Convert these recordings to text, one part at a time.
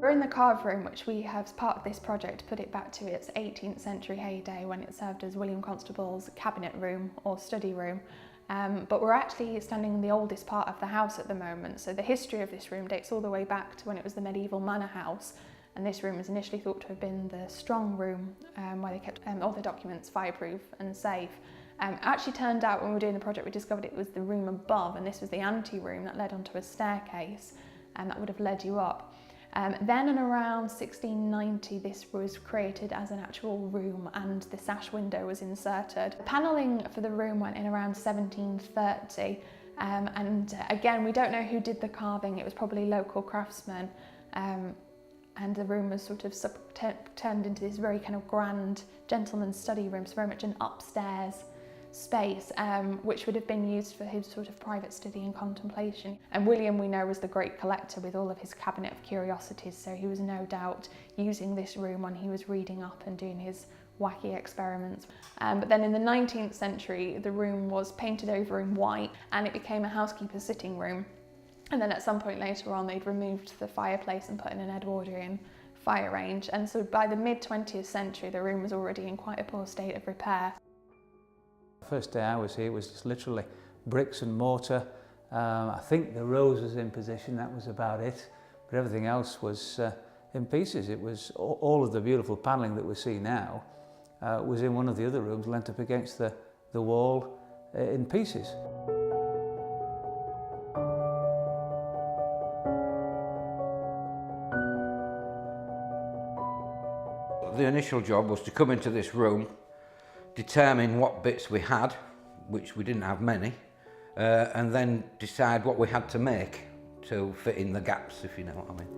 We're in the carve room, which we have, as part of this project, put it back to its 18th century heyday when it served as William Constable's cabinet room or study room. But we're actually standing in the oldest part of the house at the moment, so the history of this room dates all the way back to when it was the medieval manor house, and this room was initially thought to have been the strong room where they kept all the documents fireproof and safe. It actually turned out when we were doing the project we discovered it was the room above, and this was the ante room that led onto a staircase and that would have led you up. Then in around 1690 this was created as an actual room and the sash window was inserted. The panelling for the room went in around 1730 and again we don't know who did the carving, it was probably local craftsmen, and the room was sort of turned into this very kind of grand gentleman's study room, so very much an upstairs space, which would have been used for his sort of private study and contemplation. And William, we know, was the great collector with all of his cabinet of curiosities, so he was no doubt using this room when he was reading up and doing his wacky experiments. But then in the 19th century, the room was painted over in white and it became a housekeeper's sitting room. And then at some point later on, they'd removed the fireplace and put in an Edwardian fire range. And so by the mid-20th century, the room was already in quite a poor state of repair. First day I was here was just literally bricks and mortar. I think the rose was in position, that was about it, but everything else was in pieces. It was all of the beautiful panelling that we see now was in one of the other rooms, leant up against the wall in pieces. The initial job was to come into this room, determine what bits we had, which we didn't have many, and then decide what we had to make to fit in the gaps, if you know what I mean.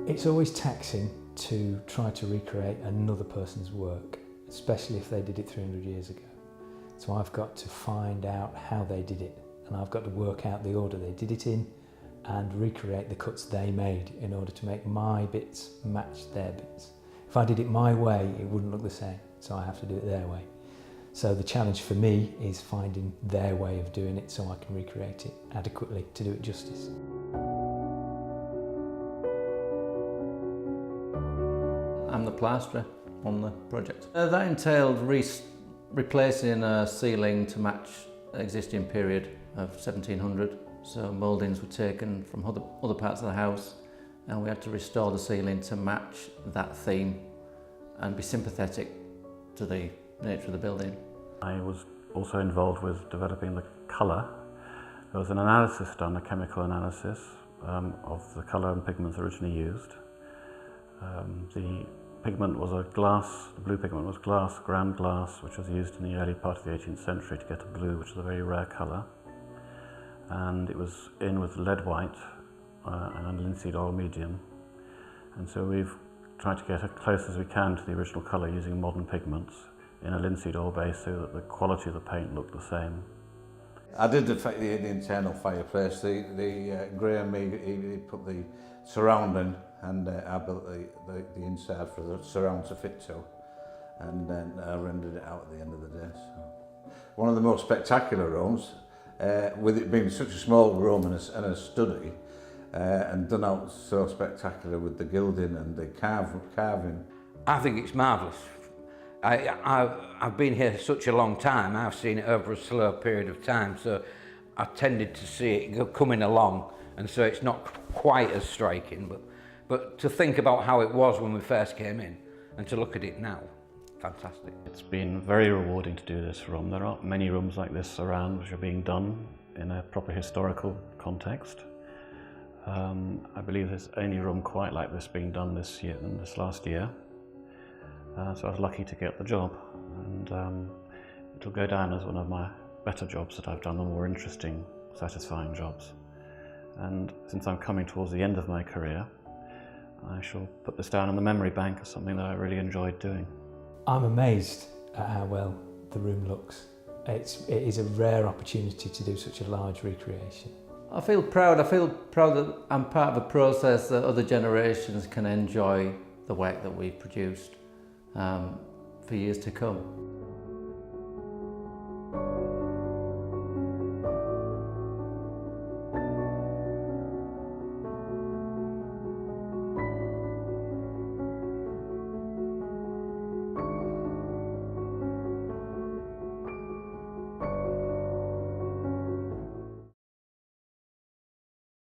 It's always taxing to try to recreate another person's work, especially if they did it 300 years ago. So I've got to find out how they did it, and I've got to work out the order they did it in and recreate the cuts they made in order to make my bits match their bits. If I did it my way, it wouldn't look the same, so I have to do it their way. So the challenge for me is finding their way of doing it so I can recreate it adequately to do it justice. I'm the plasterer on the project. That entailed replacing a ceiling to match the existing period of 1700. So mouldings were taken from other parts of the house, and we had to restore the ceiling to match that theme and be sympathetic to the nature of the building. I was also involved with developing the colour. There was an analysis done, a chemical analysis of the colour and pigments originally used. The pigment was the blue pigment was glass, ground glass, which was used in the early part of the 18th century to get a blue, which is a very rare colour. And it was in with lead white and a linseed oil medium, and so we've tried to get as close as we can to the original colour using modern pigments in a linseed oil base so that the quality of the paint looked the same. I did the internal fireplace. Graham he put the surrounding, and I built the inside for the surround to fit to, and then I rendered it out at the end of the day. So, one of the most spectacular rooms, with it being such a small room and a study, and done out so spectacular with the gilding and the carving. I think it's marvellous. I've been here such a long time, I've seen it over a slow period of time, so I tended to see it coming along, and so it's not quite as striking, but to think about how it was when we first came in and to look at it now, fantastic. It's been very rewarding to do this room. There aren't many rooms like this around which are being done in a proper historical context. I believe there's only room quite like this being done this last year. So I was lucky to get the job, and it'll go down as one of my better jobs that I've done, the more interesting, satisfying jobs. And since I'm coming towards the end of my career, I shall put this down in the memory bank as something that I really enjoyed doing. I'm amazed at how well the room looks. It is a rare opportunity to do such a large recreation. I feel proud that I'm part of a process that other generations can enjoy the work that we've produced for years to come.